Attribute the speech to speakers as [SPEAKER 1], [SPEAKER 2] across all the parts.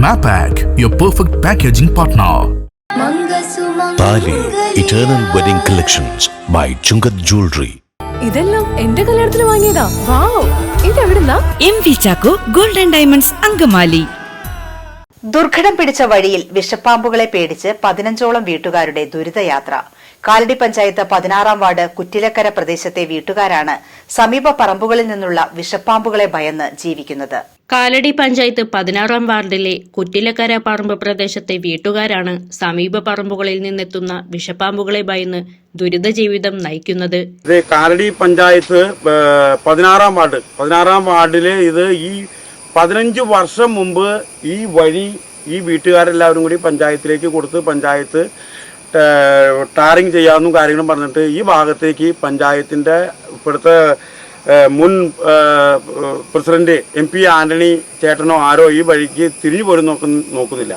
[SPEAKER 1] Mapak, your perfect packaging partner.
[SPEAKER 2] Tali Eternal Wedding Collections by Chungat Jewelry.
[SPEAKER 3] ഇതെല്ലാം എന്റെ കല്യാണത്തിന് വാങ്ങിയതാ. വാവ്, ഇതെവിടുന്നാ?
[SPEAKER 4] MV Chacko golden diamonds Angamaly.
[SPEAKER 5] ദുർഘടം പിടിച്ച വഴിയിൽ വിഷപ്പാമ്പുകളെ പേടിച്ച് 15ഓളം വീട്ടുകാരുടെ ദുരിതയാത്ര. കാലടി പഞ്ചായത്ത് 16-ാം വാർഡ് കുറ്റിലക്കര പ്രദേശത്തെ വീട്ടുകാരാണ് സമീപ പറമ്പുകളിൽ നിന്നുള്ള വിഷപ്പാമ്പുകളെ ഭയന്ന് ജീവിക്കുന്നത്.
[SPEAKER 6] കാലടി പഞ്ചായത്ത് 16-ാം വാർഡിലെ കുറ്റിലക്കര പറമ്പ് പ്രദേശത്തെ വീട്ടുകാരാണ് സമീപ പറമ്പുകളിൽ നിന്നെത്തുന്ന വിഷപ്പാമ്പുകളെ ഭയന്ന് ദുരിത ജീവിതം നയിക്കുന്നത്.
[SPEAKER 7] കാലടി പഞ്ചായത്ത് 16-ാം വാർഡിലെ ഇത് ഈ 15 വർഷം മുമ്പ് ഈ വഴി ഈ വീട്ടുകാരെല്ലാവരും കൂടി പഞ്ചായത്തിലേക്ക് കൊടുത്ത് പഞ്ചായത്ത് ടാറിങ് ചെയ്യാവുന്ന കാര്യങ്ങളും പറഞ്ഞിട്ട് ഈ ഭാഗത്തേക്ക് പഞ്ചായത്തിൻ്റെ ഇപ്പോഴത്തെ മുൻ പ്രസിഡന്റ് MP ആന്റണി ചേട്ടനോ ആരോ ഈ വഴിക്ക് തിരിഞ്ഞു പോലും നോക്കുന്നില്ല.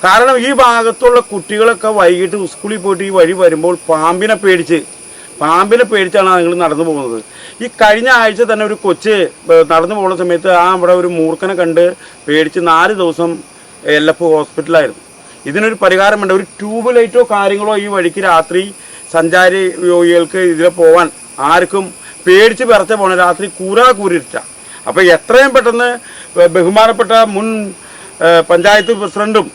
[SPEAKER 7] കാരണം ഈ ഭാഗത്തുള്ള കുട്ടികളൊക്കെ വൈകിട്ട് സ്കൂളിൽ പോയിട്ട് ഈ വഴി വരുമ്പോൾ പാമ്പിനെ പേടിച്ചാണ് നിങ്ങൾ നടന്നു പോകുന്നത്. ഈ കഴിഞ്ഞ ആഴ്ച തന്നെ ഒരു കൊച്ച് നടന്നു പോകുന്ന സമയത്ത് അവിടെ ഒരു മൂർഖനെ കണ്ട് പേടിച്ച് 4 ദിവസം LF ഹോസ്പിറ്റലായിരുന്നു. ഇതിനൊരു പരിഹാരമുണ്ട്. ഒരു ട്യൂബ് ലൈറ്റോ കാര്യങ്ങളോ ഈ വഴിക്ക് രാത്രി സഞ്ചാരി യോഗികൾക്ക് ഇതിലെ പോകാൻ ആർക്കും പേടിച്ച് പിറച്ച പോകണം. രാത്രി കൂരിട്ട. അപ്പോൾ എത്രയും പെട്ടെന്ന് ബഹുമാനപ്പെട്ട മുൻ പഞ്ചായത്ത് പ്രസിഡന്റും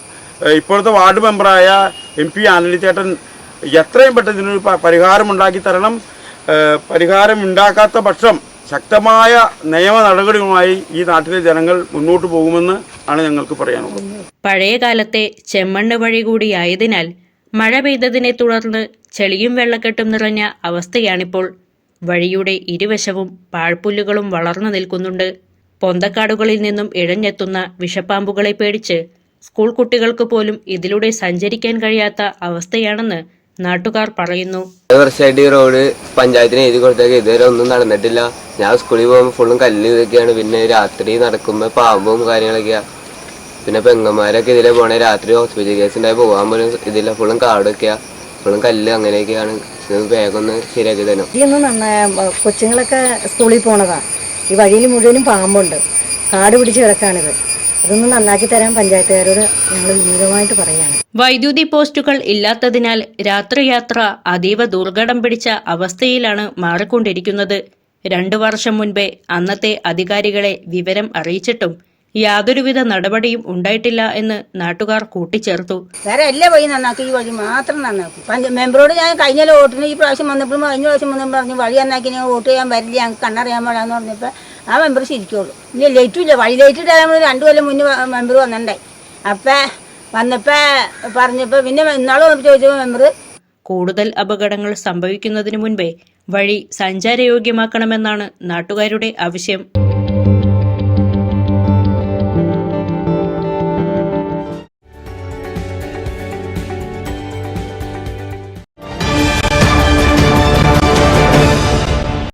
[SPEAKER 7] ഇപ്പോഴത്തെ വാർഡ് മെമ്പറായ MP ആന്റണി ചേട്ടൻ എത്രയും പെട്ടെന്ന് ഇതിനൊരു പരിഹാരമുണ്ടാക്കി തരണം. പരിഹാരമുണ്ടാക്കാത്ത പക്ഷം ശക്തമായ നിയമ നടപടികളുമായി ഈ നാട്ടിലെ ജനങ്ങൾ മുന്നോട്ട് പോകുമെന്ന് ആണ് ഞങ്ങൾക്ക് പറയാനുള്ളത്.
[SPEAKER 6] പഴയ കാലത്തെ ചെമ്മണ്ണ് വഴി കൂടിയായതിനാൽ മഴ പെയ്തതിനെ തുടർന്ന് ചെളിയും വെള്ളക്കെട്ടും നിറഞ്ഞ അവസ്ഥയാണിപ്പോൾ. വഴിയുടെ ഇരുവശവും പാഴ്പുല്ലുകളും വളർന്നു നിൽക്കുന്നുണ്ട്. പൊന്തക്കാടുകളിൽ നിന്നും ഇഴഞ്ഞെത്തുന്ന വിഷപ്പാമ്പുകളെ പേടിച്ച് സ്കൂൾ കുട്ടികൾക്ക് പോലും ഇതിലൂടെ സഞ്ചരിക്കാൻ കഴിയാത്ത അവസ്ഥയാണെന്ന് നാട്ടുകാർ പറയുന്നു.
[SPEAKER 8] വർഷമായിട്ട് ഈ റോഡ് പഞ്ചായത്തിന് എഴുതി കൊടുത്തേക്ക് ഇതുവരെ ഒന്നും നടന്നിട്ടില്ല. ഞാൻ സ്കൂളിൽ പോകുമ്പോൾ ഫുള്ളും കല്ല് ഇതൊക്കെയാണ്. പിന്നെ രാത്രി നടക്കുമ്പോൾ പാമ്പും കാര്യങ്ങളൊക്കെയാണ്. പിന്നെ പെങ്ങന്മാരൊക്കെ ഇതിലെ പോണേ രാത്രി ഹോസ്പിറ്റൽ കേസ് ഉണ്ടായി പോകാൻ പോലും ഇതില്ല. ഫുള്ളും കാടൊക്കെയാണ്, ഫുള്ളും കല്ല് അങ്ങനെയൊക്കെയാണ്. വേഗം ഒന്ന് ശരിയാക്കി തരണം.
[SPEAKER 9] കൊച്ചുങ്ങളൊക്കെ സ്കൂളിൽ പോണതാ. ഈ വഴിയിൽ മുഴുവനും പാമ്പുണ്ട്, കാട് പിടിച്ച് കിടക്കാണിത്. അതൊന്നും നന്നാക്കി തരാൻ പഞ്ചായത്തുകാരോട് ഞങ്ങൾ വിനീതമായിട്ട് പറയാണ്.
[SPEAKER 6] വൈദ്യുതി പോസ്റ്റുകൾ ഇല്ലാത്തതിനാൽ രാത്രിയാത്ര അതീവ ദുർഘടം പിടിച്ച അവസ്ഥയിലാണ് മാറിക്കൊണ്ടിരിക്കുന്നത്. 2 വർഷം മുൻപേ അന്നത്തെ അധികാരികളെ വിവരം അറിയിച്ചിട്ടും യാതൊരുവിധ നടപടിയും ഉണ്ടായിട്ടില്ല എന്ന് നാട്ടുകാർ കൂട്ടിച്ചേർത്തു.
[SPEAKER 9] വേറെ എല്ലാ വഴി നന്നാക്കി, ഈ വഴി മാത്രം നന്നാക്കും. മെമ്പറോട് ഞാൻ കഴിഞ്ഞ വോട്ടിന് ഈ പ്രാവശ്യം വന്നപ്പോഴും കഴിഞ്ഞ പ്രാവശ്യം വന്നപ്പോൾ പറഞ്ഞു വഴി നന്നാക്കി ഞാൻ വോട്ട് ചെയ്യാൻ വരില്ല, ഞങ്ങൾക്ക് കണ്ണറിയാൻ പാടാന്ന് പറഞ്ഞപ്പോൾ ആ മെമ്പർ ശരിക്കുള്ളൂ. ഇനി ലൈറ്റും ഇല്ല. വഴി ലൈറ്റ് നമ്മൾ 2 കൊല്ലം മുന്നേ മെമ്പർ വന്നിട്ടുണ്ടായി. അപ്പം വന്നപ്പോൾ പറഞ്ഞപ്പോൾ പിന്നെ ഇന്നാളും വന്നപ്പോൾ ചോദിച്ചപ്പോൾ മെമ്പർ
[SPEAKER 6] കൂടുതൽ അപകടങ്ങൾ സംഭവിക്കുന്നതിന് മുൻപേ വഴി സഞ്ചാരയോഗ്യമാക്കണമെന്നാണ് നാട്ടുകാരുടെ ആവശ്യം.